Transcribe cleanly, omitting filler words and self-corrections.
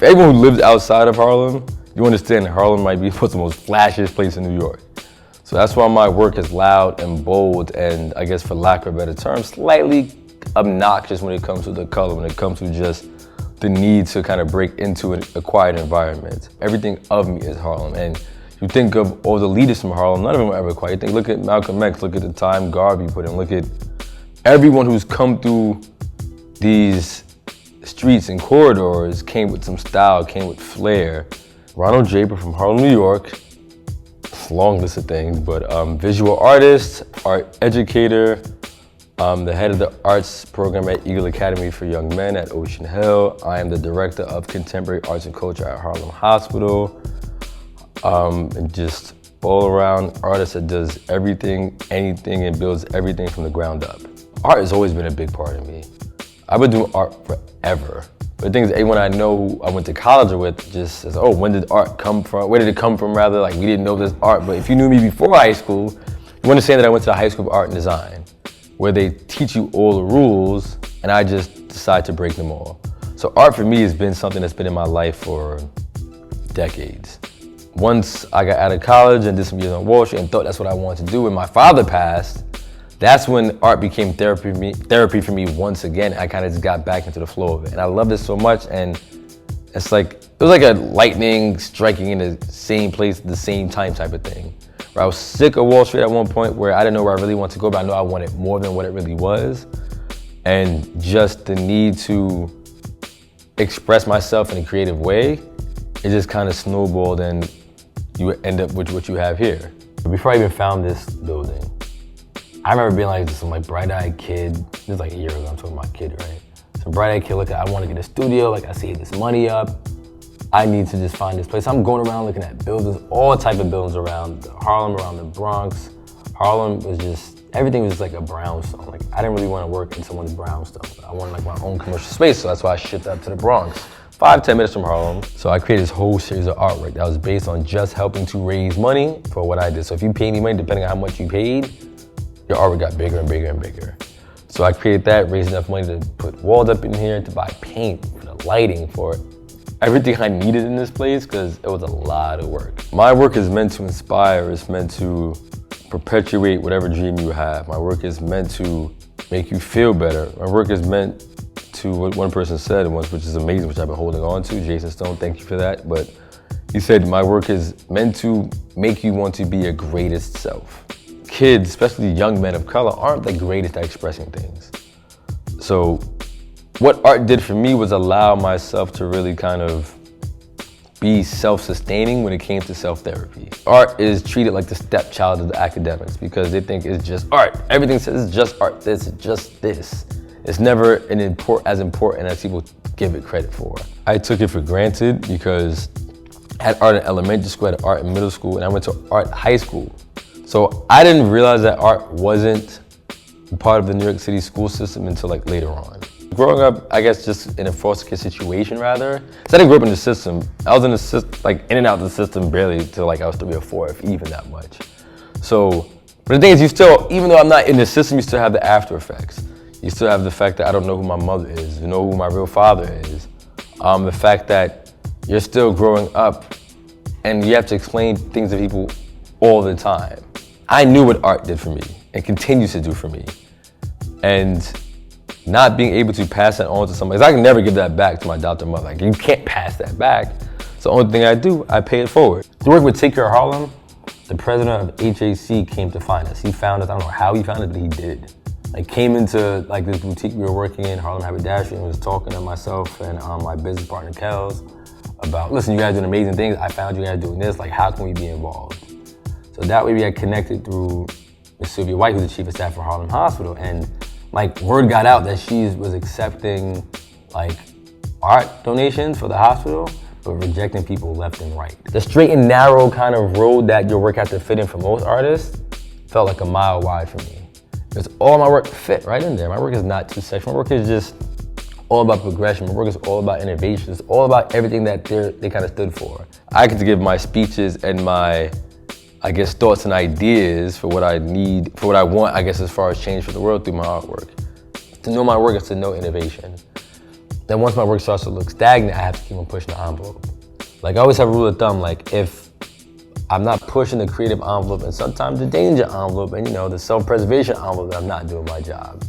For everyone who lives outside of Harlem, you understand that Harlem might be the most flashiest place in New York. So that's why my work is loud and bold and, I guess for lack of a better term, slightly obnoxious when it comes to the color, when it comes to just the need to kind of break into an acquired environment. Everything of me is Harlem. And you think of all the leaders from Harlem, none of them were ever quiet. You think, look at Malcolm X, look at the time Garvey put in, look at everyone who's come through these streets and corridors came with some style, came with flair. Ronald Draper from Harlem, New York. Long list of things, but visual artist, art educator, the head of the arts program at Eagle Academy for Young Men at Ocean Hill. I am the director of contemporary arts and culture at Harlem Hospital. And just all around artist that does everything, anything, and builds everything from the ground up. Art has always been a big part of me. I've been doing art forever. But the thing is, everyone I know who I went to college with just says, oh, when did art come from? Where did it come from, rather? Like, we didn't know this art. But if you knew me before high school, you understand that I went to the High School of Art and Design, where they teach you all the rules, and I just decide to break them all. So art for me has been something that's been in my life for decades. Once I got out of college and did some years on Wall Street and thought that's what I wanted to do, when my father passed, that's when art became therapy for me once again. I kind of just got back into the flow of it. And I loved it so much, and it's like, it was like a lightning striking in the same place at the same time type of thing. Where I was sick of Wall Street at one point, where I didn't know where I really wanted to go, but I knew I wanted more than what it really was. And just the need to express myself in a creative way, it just kind of snowballed, and you end up with what you have here. But before I even found this building, I remember being like some bright-eyed kid. This is like a year ago, I'm talking about kid, right? Some bright-eyed kid, I want to get a studio, I saved this money up. I need to just find this place. I'm going around looking at buildings, all type of buildings around Harlem, around the Bronx. Harlem was just, everything was just like a brownstone. I didn't really want to work in someone's brownstone. I wanted my own commercial space, so that's why I shipped up to the Bronx. 5-10 minutes from Harlem. So I created this whole series of artwork that was based on just helping to raise money for what I did. So if you paid me money, depending on how much you paid, your artwork got bigger and bigger and bigger. So I created that, raised enough money to put walls up in here, to buy paint, for the lighting, for everything I needed in this place, because it was a lot of work. My work is meant to inspire, it's meant to perpetuate whatever dream you have. My work is meant to make you feel better. My work is meant to, what one person said once, which is amazing, which I've been holding on to, Jason Stone, thank you for that. But he said, my work is meant to make you want to be your greatest self. Kids, especially young men of color, aren't the greatest at expressing things. So what art did for me was allow myself to really kind of be self-sustaining when it came to self-therapy. Art is treated like the stepchild of the academics because they think it's just art. Everything says it's just art, this is just this. It's never as important as people give it credit for. I took it for granted because I had art in elementary school, I had art in middle school, and I went to art high school. So I didn't realize that art wasn't part of the New York City school system until later on. Growing up, I guess just in a foster care situation rather, because I didn't grow up in the system. I was in the system, in and out of the system barely till I was 3 or 4, if even that much. So, but the thing is, you still, even though I'm not in the system, you still have the after effects. You still have the fact that I don't know who my mother is, you know who my real father is. The fact that you're still growing up and you have to explain things to people all the time. I knew what art did for me and continues to do for me. And not being able to pass that on to somebody, because I can never give that back to my adopted mother. You can't pass that back. So the only thing I do, I pay it forward. To work with Take Care of Harlem, the president of HAC came to find us. He found us, I don't know how he found us, but he did. Came into this boutique we were working in, Harlem Haberdashery, and was talking to myself and my business partner, Kels, about, listen, you guys are doing amazing things. I found you guys doing this, how can we be involved? So that way we had connected through Ms. Sylvia White, who's the chief of staff for Harlem Hospital. And word got out that she was accepting art donations for the hospital, but rejecting people left and right. The straight and narrow kind of road that your work had to fit in for most artists felt like a mile wide for me. Because all my work fit right in there. My work is not too sexual. My work is just all about progression. My work is all about innovation. It's all about everything that they kind of stood for. I get to give my speeches and my, thoughts and ideas for what I need, for what I want, as far as change for the world through my artwork. To know my work is to know innovation. then once my work starts to look stagnant, I have to keep on pushing the envelope. Like I always have a rule of thumb, like if I'm not pushing the creative envelope and sometimes the danger envelope and the self-preservation envelope, I'm not doing my job.